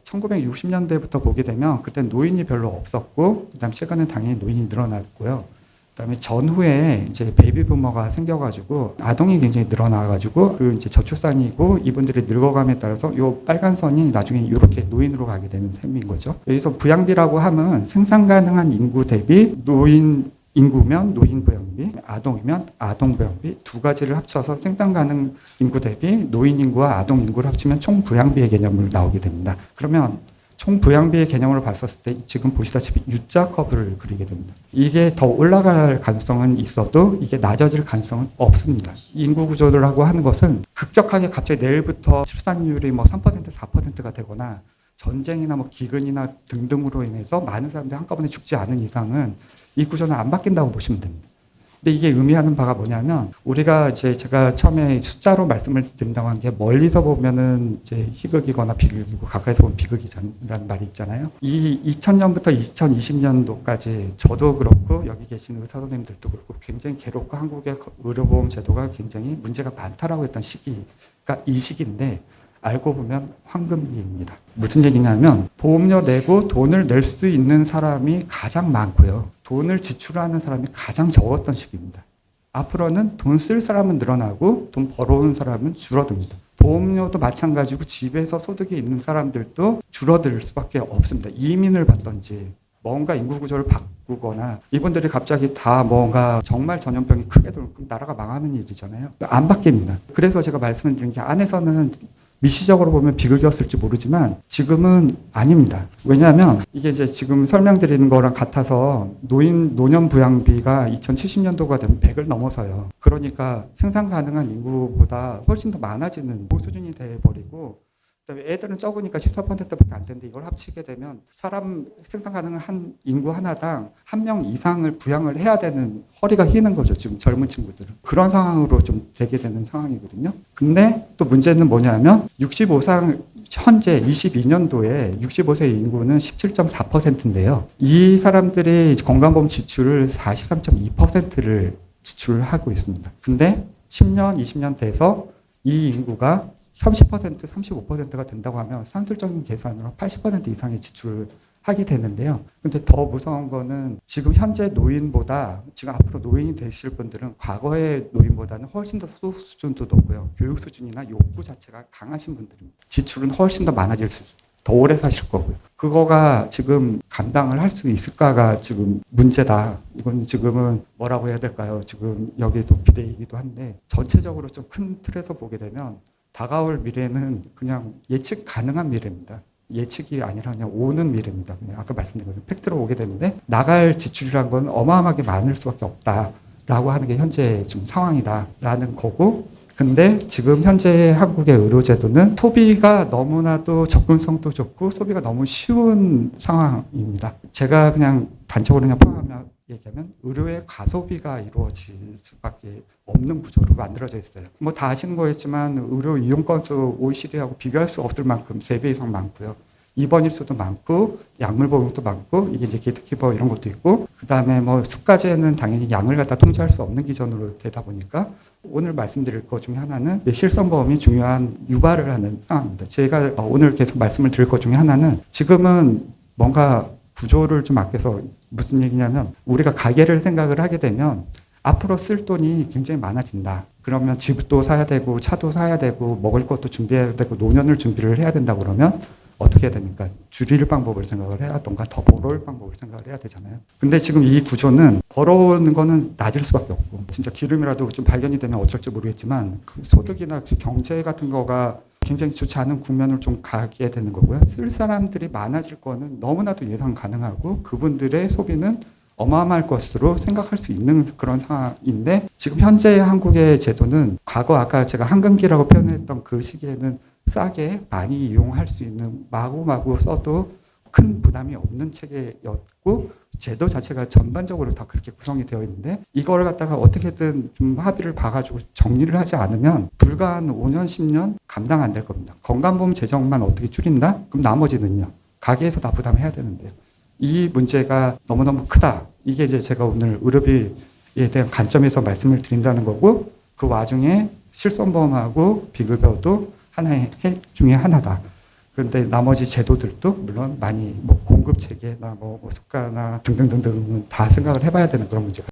1960년대부터 보게 되면 그때 노인이 별로 없었고, 그다음 최근에 당연히 노인이 늘어났고요. 그다음에 전후에 이제 베이비 부머가 생겨가지고 아동이 굉장히 늘어나가지고 그 이제 저출산이고 이분들이 늙어감에 따라서 요 빨간 선이 나중에 이렇게 노인으로 가게 되는 셈인 거죠. 여기서 부양비라고 하면 생산 가능한 인구 대비 노인 인구면 노인 부양비, 아동이면 아동 부양비 두 가지를 합쳐서 생산 가능 인구 대비 노인 인구와 아동 인구를 합치면 총 부양비의 개념으로 나오게 됩니다. 그러면 총 부양비의 개념으로 봤었을 때 지금 보시다시피 U자 커브를 그리게 됩니다. 이게 더 올라갈 가능성은 있어도 이게 낮아질 가능성은 없습니다. 인구 구조라고 하는 것은 급격하게 갑자기 내일부터 출산율이 뭐 3%, 4%가 되거나 전쟁이나 뭐 기근이나 등등으로 인해서 많은 사람들이 한꺼번에 죽지 않은 이상은 이 구조는 안 바뀐다고 보시면 됩니다. 근데 이게 의미하는 바가 뭐냐면 우리가 이제 제가 처음에 숫자로 말씀을 드린다고 한 게 멀리서 보면은 이제 희극이거나 비극이고 가까이서 보면 비극이라는 말이 있잖아요. 이 2000년부터 2020년도까지 저도 그렇고 여기 계신 의사 선생님들도 그렇고 굉장히 괴롭고 한국의 의료보험 제도가 굉장히 문제가 많다라고 했던 시기가 이 시기인데 알고 보면 황금기입니다. 무슨 얘기냐면 보험료 내고 돈을 낼 수 있는 사람이 가장 많고요. 돈을 지출하는 사람이 가장 적었던 시기입니다. 앞으로는 돈 쓸 사람은 늘어나고 돈 벌어오는 사람은 줄어듭니다. 보험료도 마찬가지고 집에서 소득이 있는 사람들도 줄어들 수밖에 없습니다. 이민을 받든지 뭔가 인구 구조를 바꾸거나 이분들이 갑자기 다 뭔가 정말 전염병이 크게 돌면 나라가 망하는 일이잖아요. 안 바뀝니다. 그래서 제가 말씀을 드린 게 안에서는 미시적으로 보면 비극이었을지 모르지만 지금은 아닙니다. 왜냐하면 이게 이제 지금 설명드리는 거랑 같아서 노년 부양비가 2070년도가 되면 100을 넘어서요. 그러니까 생산 가능한 인구보다 훨씬 더 많아지는 수준이 돼버리고 그다음에 애들은 적으니까 14%밖에 안 되는데 이걸 합치게 되면 사람 생산 가능한 한 인구 하나당 한 명 이상을 부양을 해야 되는 허리가 휘는 거죠. 지금 젊은 친구들은. 그런 상황으로 좀 되게 되는 상황이거든요. 근데 또 문제는 뭐냐면 65상 현재 22년도에 65세 인구는 17.4%인데요. 이 사람들이 건강보험 지출을 43.2%를 지출하고 있습니다. 근데 10년, 20년 돼서 이 인구가 30%, 35%가 된다고 하면 산술적인 계산으로 80% 이상의 지출을 하게 되는데요. 근데 더 무서운 거는 지금 현재 노인보다 지금 앞으로 노인이 되실 분들은 과거의 노인보다는 훨씬 더 소득 수준도 높고요. 교육 수준이나 욕구 자체가 강하신 분들입니다. 지출은 훨씬 더 많아질 수 있어요. 더 오래 사실 거고요. 그거가 지금 감당을 할 수 있을까가 지금 문제다. 이건 지금은 뭐라고 해야 될까요? 지금 여기도 비대이기도 한데 전체적으로 좀 큰 틀에서 보게 되면 다가올 미래는 그냥 예측 가능한 미래입니다. 예측이 아니라 그냥 오는 미래입니다. 그냥 아까 말씀드린 것처럼 팩트로 오게 되는데 나갈 지출이란 건 어마어마하게 많을 수밖에 없다라고 하는 게 현재 지금 상황이다라는 거고 근데 지금 현재 한국의 의료제도는 소비가 너무나도 접근성도 좋고 소비가 너무 쉬운 상황입니다. 제가 그냥 단적으로 그냥 포함하면 얘기하면 의료의 과소비가 이루어질 수밖에 없는 구조로 만들어져 있어요. 뭐 다 아시는 거였지만 의료 이용 건수 OECD하고 비교할 수 없을 만큼 3배 이상 많고요. 입원일 수도 많고 약물 복용도 많고 이게 이제 게이트키퍼 이런 것도 있고 그다음에 뭐 수까지는 당연히 양을 갖다 통제할 수 없는 기준으로 되다 보니까 오늘 말씀드릴 것 중에 하나는 실손보험이 중요한 유발을 하는 상황입니다. 제가 오늘 계속 말씀을 드릴 것 중에 하나는 지금은 뭔가 구조를 좀 아껴서 무슨 얘기냐면 우리가 가계를 생각을 하게 되면 앞으로 쓸 돈이 굉장히 많아진다. 그러면 집도 사야 되고 차도 사야 되고 먹을 것도 준비해야 되고 노년을 준비를 해야 된다 그러면 어떻게 해야 됩니까? 줄일 방법을 생각을 해야 하던가 더 벌어올 방법을 생각을 해야 되잖아요. 근데 지금 이 구조는 벌어오는 거는 낮을 수밖에 없고 진짜 기름이라도 좀 발견이 되면 어쩔지 모르겠지만 그 소득이나 그 경제 같은 거가 굉장히 좋지 않은 국면을 좀 가게 되는 거고요. 쓸 사람들이 많아질 거는 너무나도 예상 가능하고 그분들의 소비는 어마어마할 것으로 생각할 수 있는 그런 상황인데 지금 현재 한국의 제도는 과거 아까 제가 황금기라고 표현했던 그 시기에는 싸게 많이 이용할 수 있는 마구마구 써도 큰 부담이 없는 체계였고 제도 자체가 전반적으로 다 그렇게 구성이 되어 있는데 이걸 갖다가 어떻게든 좀 합의를 봐가지고 정리를 하지 않으면 불과 한 5년, 10년 감당 안 될 겁니다. 건강보험 재정만 어떻게 줄인다? 그럼 나머지는요. 가게에서 다 부담해야 되는데요. 이 문제가 너무너무 크다. 이게 이제 제가 오늘 의료비에 대한 관점에서 말씀을 드린다는 거고 그 와중에 실손보험하고 비급여도 하나의 핵 중에 하나다. 그런데 나머지 제도들도 물론 많이 뭐 공급 체계나 뭐 수가나 등등등등 다 생각을 해봐야 되는 그런 문제가.